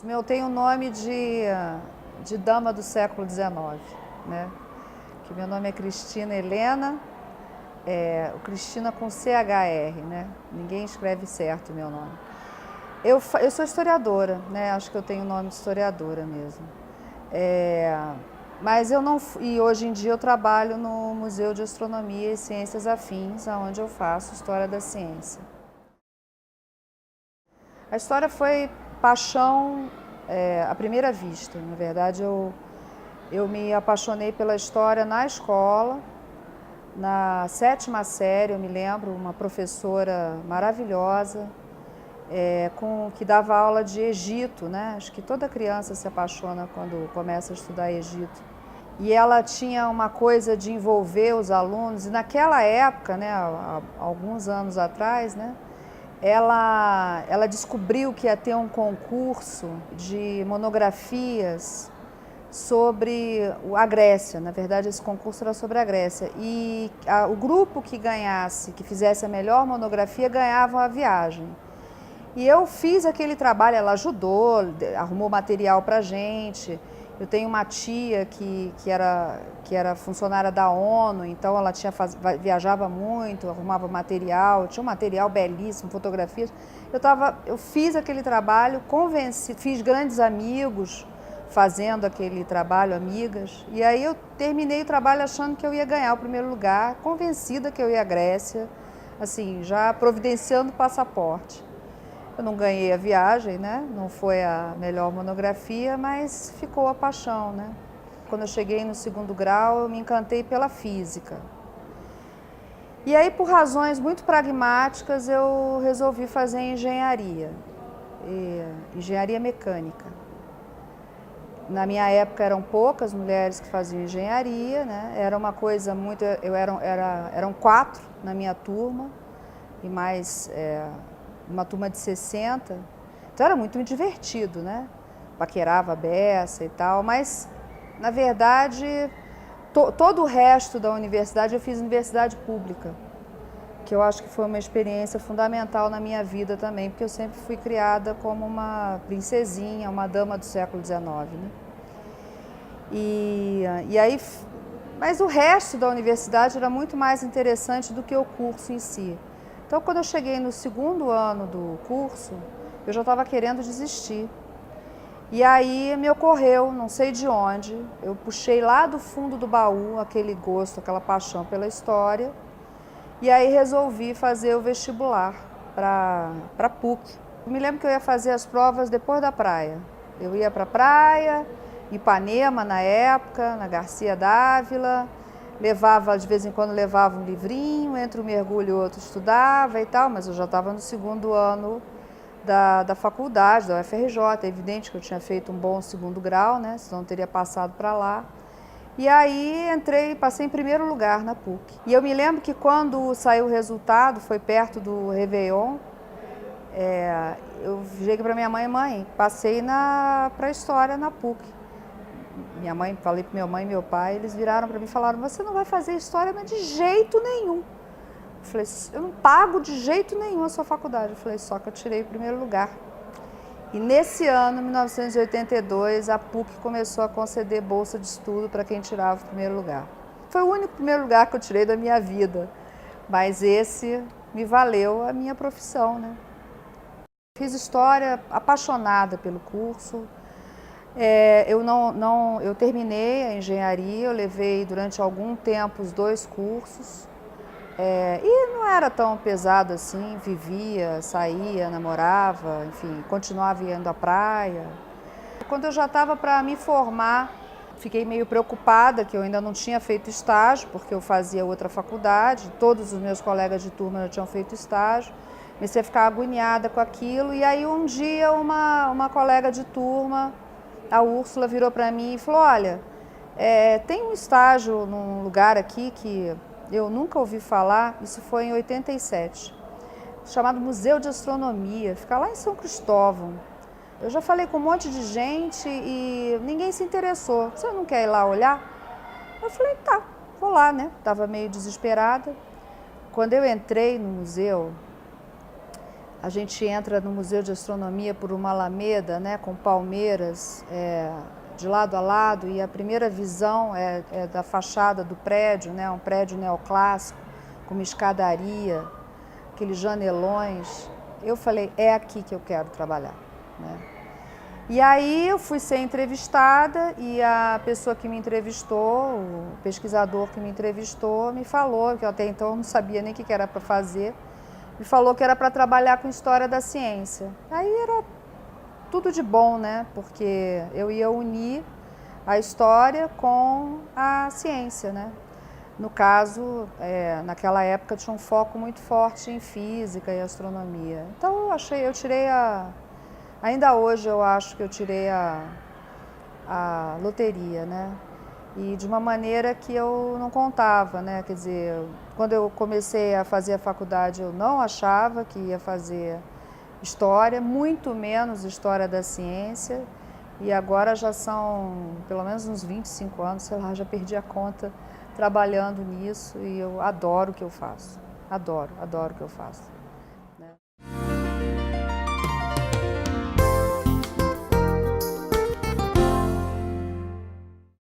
Eu tenho o nome de dama do século XIX, né? Que meu nome é Cristina Helena, o Cristina com CHR, né? Ninguém escreve certo o meu nome. Eu sou historiadora, né? Acho que eu tenho o nome de historiadora mesmo. Mas eu não... E hoje em dia eu trabalho no Museu de Astronomia e Ciências Afins, onde eu faço História da Ciência. A história foi paixão à primeira vista. Na verdade, eu me apaixonei pela história na escola, na 7ª série, eu me lembro, uma professora maravilhosa, que dava aula de Egito, né? Acho que toda criança se apaixona quando começa a estudar Egito. E ela tinha uma coisa de envolver os alunos, e naquela época, né, há alguns anos atrás, né, ela descobriu que ia ter um concurso de monografias sobre a Grécia. Na verdade, esse concurso era sobre a Grécia. E o grupo que ganhasse, que fizesse a melhor monografia, ganhava a viagem. E eu fiz aquele trabalho, ela ajudou, arrumou material pra gente. Eu tenho uma tia que era funcionária da ONU, então ela viajava muito, arrumava material, tinha um material belíssimo, fotografias. Eu fiz aquele trabalho, convenci, fiz grandes amigos fazendo aquele trabalho, amigas. E aí eu terminei o trabalho achando que eu ia ganhar o primeiro lugar, convencida que eu ia à Grécia, assim, já providenciando o passaporte. Eu não ganhei a viagem, né? Não foi a melhor monografia, mas ficou a paixão, né? Quando eu cheguei no 2º grau, eu me encantei pela física. E aí, por razões muito pragmáticas, eu resolvi fazer engenharia, engenharia mecânica. Na minha época eram poucas mulheres que faziam engenharia, né? Era uma coisa muito... eram 4 na minha turma e mais... uma turma de 60, então era muito divertido, né? Paquerava a beça e tal, mas, na verdade, todo o resto da universidade eu fiz universidade pública, que eu acho que foi uma experiência fundamental na minha vida também, porque eu sempre fui criada como uma princesinha, uma dama do século XIX, né? E aí, mas o resto da universidade era muito mais interessante do que o curso em si. Então, quando eu cheguei no 2º ano do curso, eu já estava querendo desistir. E aí me ocorreu, não sei de onde, eu puxei lá do fundo do baú aquele gosto, aquela paixão pela história, e aí resolvi fazer o vestibular para PUC. Eu me lembro que eu ia fazer as provas depois da praia. Eu ia para a praia, Ipanema na época, na Garcia Dávila, de vez em quando levava um livrinho, entre um mergulho e outro estudava e tal, mas eu já estava no 2º ano da faculdade, da UFRJ, é evidente que eu tinha feito um bom 2º grau, né, senão eu teria passado para lá. E aí passei em primeiro lugar na PUC. E eu me lembro que quando saiu o resultado, foi perto do Réveillon, eu cheguei para minha mãe, passei para História na PUC. Minha mãe, falei para minha mãe e meu pai, eles viraram para mim e falaram: você não vai fazer história, mas de jeito nenhum. Eu falei: eu não pago de jeito nenhum a sua faculdade. Eu falei: só que eu tirei o primeiro lugar. E nesse ano, 1982, a PUC começou a conceder bolsa de estudo para quem tirava o primeiro lugar. Foi o único primeiro lugar que eu tirei da minha vida, mas esse me valeu a minha profissão, né? Fiz história apaixonada pelo curso. Eu terminei a engenharia, eu levei durante algum tempo os 2 cursos, e não era tão pesado assim, vivia, saía, namorava, enfim, continuava indo à praia. Quando eu já estava para me formar, fiquei meio preocupada que eu ainda não tinha feito estágio, porque eu fazia outra faculdade, todos os meus colegas de turma já tinham feito estágio, comecei a ficar agoniada com aquilo, e aí um dia uma colega de turma, a Úrsula, virou para mim e falou: olha, tem um estágio num lugar aqui que eu nunca ouvi falar, isso foi em 87, chamado Museu de Astronomia, fica lá em São Cristóvão. Eu já falei com um monte de gente e ninguém se interessou. Você não quer ir lá olhar? Eu falei: tá, vou lá, né? Estava meio desesperada. Quando eu entrei no museu, A gente entra no Museu de Astronomia por uma alameda, né, com palmeiras de lado a lado, e a primeira visão é da fachada do prédio, né, um prédio neoclássico, com uma escadaria, aqueles janelões. Eu falei, é aqui que eu quero trabalhar, né? E aí eu fui ser entrevistada e a pessoa que me entrevistou, o pesquisador que me entrevistou, me falou, que eu até então não sabia nem o que era para fazer, me falou que era para trabalhar com história da ciência. Aí era tudo de bom, né? Porque eu ia unir a história com a ciência, né? No caso, naquela época tinha um foco muito forte em física e astronomia. Então eu tirei ainda hoje eu acho que eu tirei a loteria, né? E de uma maneira que eu não contava, né? Quer dizer, quando eu comecei a fazer a faculdade, eu não achava que ia fazer história, muito menos história da ciência. E agora já são pelo menos uns 25 anos, sei lá, já perdi a conta trabalhando nisso e eu adoro o que eu faço. Adoro o que eu faço.